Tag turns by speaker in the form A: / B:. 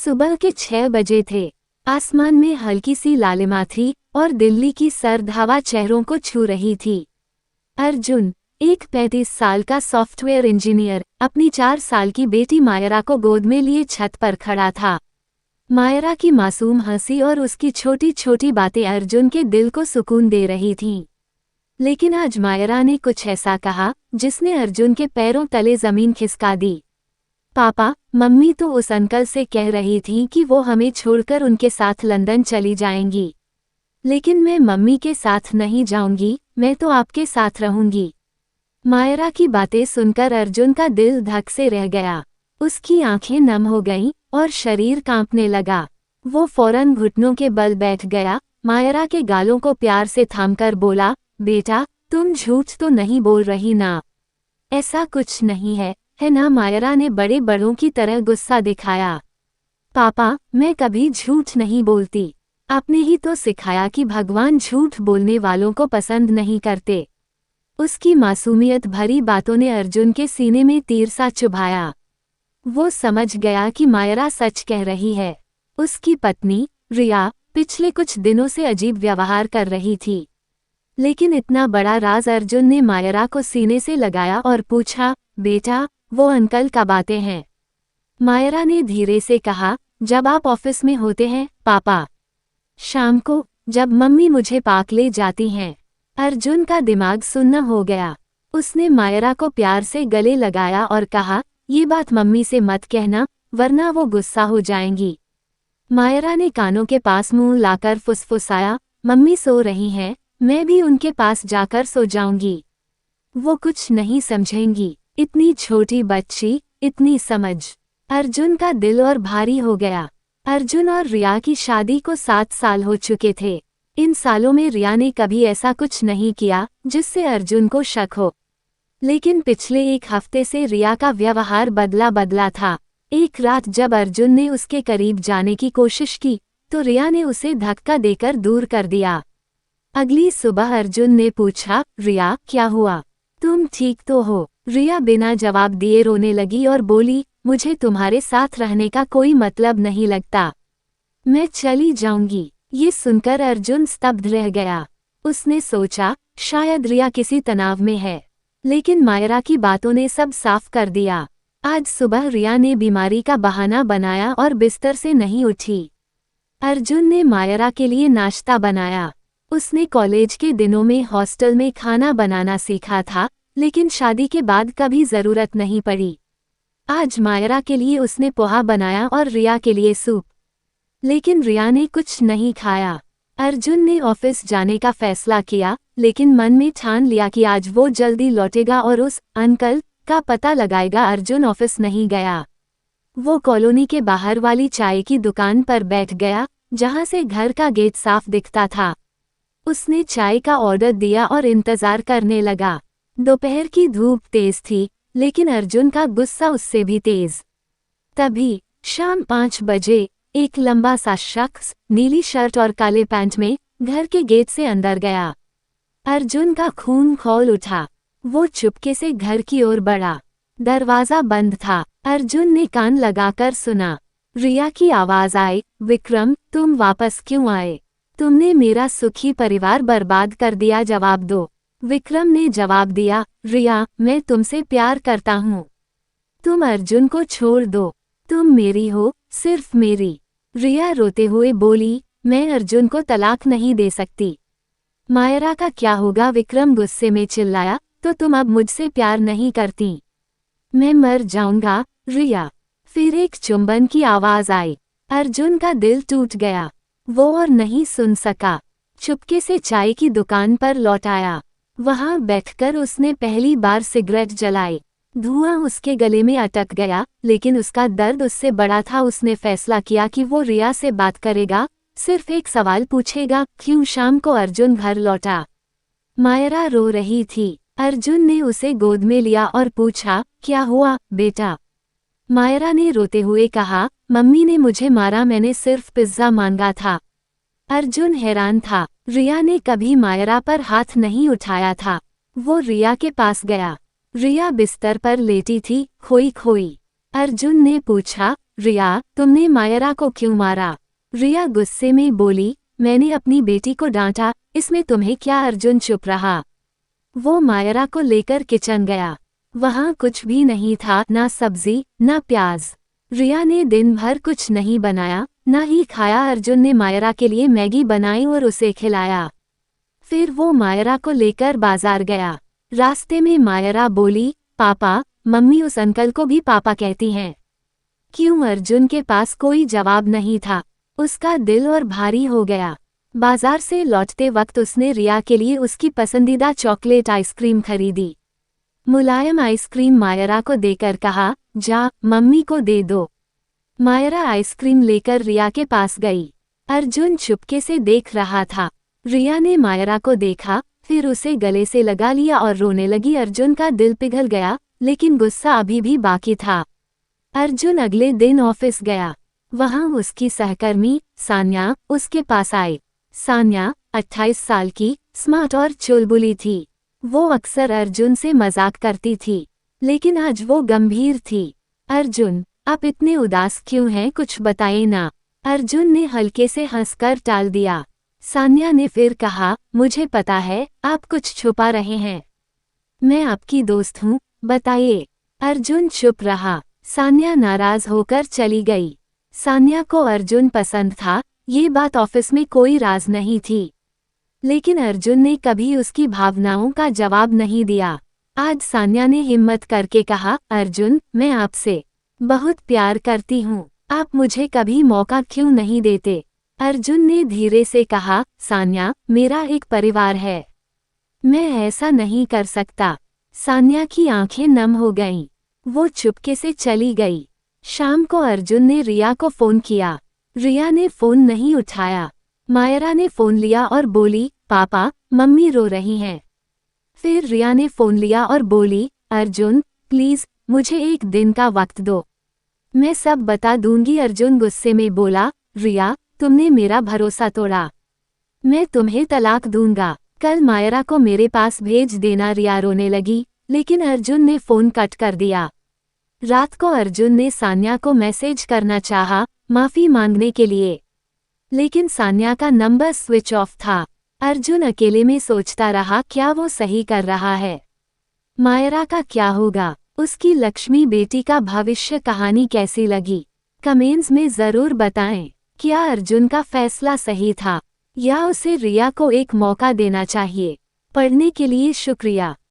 A: सुबह के 6 बजे थे। आसमान में हल्की सी लालिमा थी और दिल्ली की सर्द हवा चेहरों को छू रही थी। अर्जुन, एक 35 साल का सॉफ्टवेयर इंजीनियर, अपनी 4 साल की बेटी मायरा को गोद में लिए छत पर खड़ा था। मायरा की मासूम हंसी और उसकी छोटी छोटी बातें अर्जुन के दिल को सुकून दे रही थीं। लेकिन आज मायरा ने कुछ ऐसा कहा जिसने अर्जुन के पैरों तले जमीन खिसका दी। पापा, मम्मी तो उस अंकल से कह रही थी कि वो हमें छोड़कर उनके साथ लंदन चली जाएंगी। लेकिन मैं मम्मी के साथ नहीं जाऊंगी, मैं तो आपके साथ रहूंगी। मायरा की बातें सुनकर अर्जुन का दिल धक से रह गया। उसकी आंखें नम हो गईं और शरीर कांपने लगा। वो फौरन घुटनों के बल बैठ गया, मायरा के गालों को प्यार से थामकर बोला, बेटा, तुम झूठ तो नहीं बोल रही ना? ऐसा कुछ नहीं है ना? मायरा ने बड़े बड़ों की तरह गुस्सा दिखाया। पापा, मैं कभी झूठ नहीं बोलती। आपने ही तो सिखाया कि भगवान झूठ बोलने वालों को पसंद नहीं करते। उसकी मासूमियत भरी बातों ने अर्जुन के सीने में तीर सा चुभाया। वो समझ गया कि मायरा सच कह रही है। उसकी पत्नी रिया पिछले कुछ दिनों से अजीब व्यवहार कर रही थी। लेकिन इतना बड़ा राज अर्जुन ने मायरा को सीने से लगाया और पूछा, बेटा, वो अंकल कब आते हैं? मायरा ने धीरे से कहा, जब आप ऑफिस में होते हैं पापा। शाम को, जब मम्मी मुझे पार्क ले जाती हैं। अर्जुन का दिमाग सुन्न हो गया। उसने मायरा को प्यार से गले लगाया और कहा, ये बात मम्मी से मत कहना, वरना वो गुस्सा हो जाएंगी। मायरा ने कानों के पास मुंह लाकर फुसफुसाया, मम्मी सो रही हैं, मैं भी उनके पास जाकर सो जाऊंगी। वो कुछ नहीं समझेंगी। इतनी छोटी बच्ची, इतनी समझ। अर्जुन का दिल और भारी हो गया। अर्जुन और रिया की शादी को 7 साल हो चुके थे। इन सालों में रिया ने कभी ऐसा कुछ नहीं किया जिससे अर्जुन को शक हो। लेकिन पिछले 1 हफ्ते से रिया का व्यवहार बदला बदला था। एक रात जब अर्जुन ने उसके करीब जाने की कोशिश की तो रिया ने उसे धक्का देकर दूर कर दिया। अगली सुबह अर्जुन ने पूछा, रिया, क्या हुआ? तुम ठीक तो हो? रिया बिना जवाब दिए रोने लगी और बोली, मुझे तुम्हारे साथ रहने का कोई मतलब नहीं लगता। मैं चली जाऊंगी। ये सुनकर अर्जुन स्तब्ध रह गया। उसने सोचा, शायद रिया किसी तनाव में है। लेकिन मायरा की बातों ने सब साफ कर दिया। आज सुबह रिया ने बीमारी का बहाना बनाया और बिस्तर से नहीं उठी। अर्जुन ने मायरा के लिए नाश्ता बनाया। उसने कॉलेज के दिनों में हॉस्टल में खाना बनाना सीखा था, लेकिन शादी के बाद कभी जरूरत नहीं पड़ी। आज मायरा के लिए उसने पोहा बनाया और रिया के लिए सूप। लेकिन रिया ने कुछ नहीं खाया। अर्जुन ने ऑफिस जाने का फैसला किया, लेकिन मन में ठान लिया कि आज वो जल्दी लौटेगा और उस अंकल का पता लगाएगा। अर्जुन ऑफिस नहीं गया। वो कॉलोनी के बाहर वाली चाय की दुकान पर बैठ गया, जहां से घर का गेट साफ दिखता था। उसने चाय का ऑर्डर दिया और इंतजार करने लगा। दोपहर की धूप तेज थी, लेकिन अर्जुन का गुस्सा उससे भी तेज। तभी शाम 5 बजे एक लंबा सा शख्स नीली शर्ट और काले पैंट में घर के गेट से अंदर गया। अर्जुन का खून खौल उठा। वो चुपके से घर की ओर बढ़ा। दरवाजा बंद था। अर्जुन ने कान लगाकर सुना। रिया की आवाज आई, विक्रम, तुम वापस क्यों आए? तुमने मेरा सुखी परिवार बर्बाद कर दिया, जवाब दो। विक्रम ने जवाब दिया, रिया, मैं तुमसे प्यार करता हूँ। तुम अर्जुन को छोड़ दो। तुम मेरी हो, सिर्फ मेरी। रिया रोते हुए बोली, मैं अर्जुन को तलाक नहीं दे सकती। मायरा का क्या होगा? विक्रम गुस्से में चिल्लाया, तो तुम अब मुझसे प्यार नहीं करती? मैं मर जाऊंगा। रिया। फिर एक चुंबन की आवाज आई। अर्जुन का दिल टूट गया। वो और नहीं सुन सका। चुपके से चाय की दुकान पर लौट आया। वहां बैठकर उसने पहली बार सिगरेट जलाई। धुआं उसके गले में अटक गया, लेकिन उसका दर्द उससे बड़ा था। उसने फैसला किया कि वो रिया से बात करेगा, सिर्फ एक सवाल पूछेगा, क्यों? शाम को अर्जुन घर लौटा। मायरा रो रही थी। अर्जुन ने उसे गोद में लिया और पूछा, क्या हुआ बेटा? मायरा ने रोते हुए कहा, मम्मी ने मुझे मारा, मैंने सिर्फ पिज्जा मांगा था। अर्जुन हैरान था। रिया ने कभी मायरा पर हाथ नहीं उठाया था। वो रिया के पास गया। रिया बिस्तर पर लेटी थी, खोई खोई। अर्जुन ने पूछा, रिया, तुमने मायरा को क्यों मारा? रिया गुस्से में बोली, मैंने अपनी बेटी को डांटा, इसमें तुम्हें क्या? अर्जुन चुप रहा। वो मायरा को लेकर किचन गया। वहाँ कुछ भी नहीं था, ना सब्जी ना प्याज। रिया ने दिन भर कुछ नहीं बनाया, ना ही खाया। अर्जुन ने मायरा के लिए मैगी बनाई और उसे खिलाया। फिर वो मायरा को लेकर बाजार गया। रास्ते में मायरा बोली, पापा, मम्मी उस अंकल को भी पापा कहती हैं। क्यों? अर्जुन के पास कोई जवाब नहीं था। उसका दिल और भारी हो गया। बाजार से लौटते वक्त उसने रिया के लिए उसकी पसंदीदा चॉकलेट आइसक्रीम खरीदी। मुलायम आइसक्रीम मायरा को देकर कहा, जा मम्मी को दे दो। मायरा आइसक्रीम लेकर रिया के पास गई। अर्जुन चुपके से देख रहा था। रिया ने मायरा को देखा, फिर उसे गले से लगा लिया और रोने लगी। अर्जुन का दिल पिघल गया, लेकिन गुस्सा अभी भी बाकी था। अर्जुन अगले दिन ऑफिस गया। वहां उसकी सहकर्मी सान्या उसके पास आई। सान्या 28 साल की, स्मार्ट और चुलबुली थी। वो अक्सर अर्जुन से मजाक करती थी, लेकिन आज वो गंभीर थी। अर्जुन, आप इतने उदास क्यों हैं? कुछ बताइए ना। अर्जुन ने हल्के से हंसकर टाल दिया। सान्या ने फिर कहा, मुझे पता है आप कुछ छुपा रहे हैं। मैं आपकी दोस्त हूँ, बताइए। अर्जुन चुप रहा। सान्या नाराज होकर चली गई। सान्या को अर्जुन पसंद था, ये बात ऑफिस में कोई राज नहीं थी। लेकिन अर्जुन ने कभी उसकी भावनाओं का जवाब नहीं दिया। आज सान्या ने हिम्मत करके कहा, अर्जुन, मैं आपसे बहुत प्यार करती हूँ, आप मुझे कभी मौका क्यों नहीं देते? अर्जुन ने धीरे से कहा, सान्या, मेरा एक परिवार है, मैं ऐसा नहीं कर सकता। सान्या की आंखें नम हो गईं। वो चुपके से चली गई। शाम को अर्जुन ने रिया को फोन किया। रिया ने फोन नहीं उठाया। मायरा ने फोन लिया और बोली, पापा, मम्मी रो रही हैं। फिर रिया ने फोन लिया और बोली, अर्जुन, प्लीज मुझे एक दिन का वक्त दो, मैं सब बता दूंगी। अर्जुन गुस्से में बोला, रिया, तुमने मेरा भरोसा तोड़ा, मैं तुम्हें तलाक दूंगा, कल मायरा को मेरे पास भेज देना। रिया रोने लगी, लेकिन अर्जुन ने फोन कट कर दिया। रात को अर्जुन ने सान्या को मैसेज करना चाहा, माफी मांगने के लिए, लेकिन सान्या का नंबर स्विच ऑफ था। अर्जुन अकेले में सोचता रहा, क्या वो सही कर रहा है? मायरा का क्या होगा? उसकी लक्ष्मी बेटी का भविष्य? कहानी कैसी लगी? कमेंट्स में जरूर बताएं। क्या अर्जुन का फैसला सही था, या उसे रिया को एक मौका देना चाहिए? पढ़ने के लिए शुक्रिया।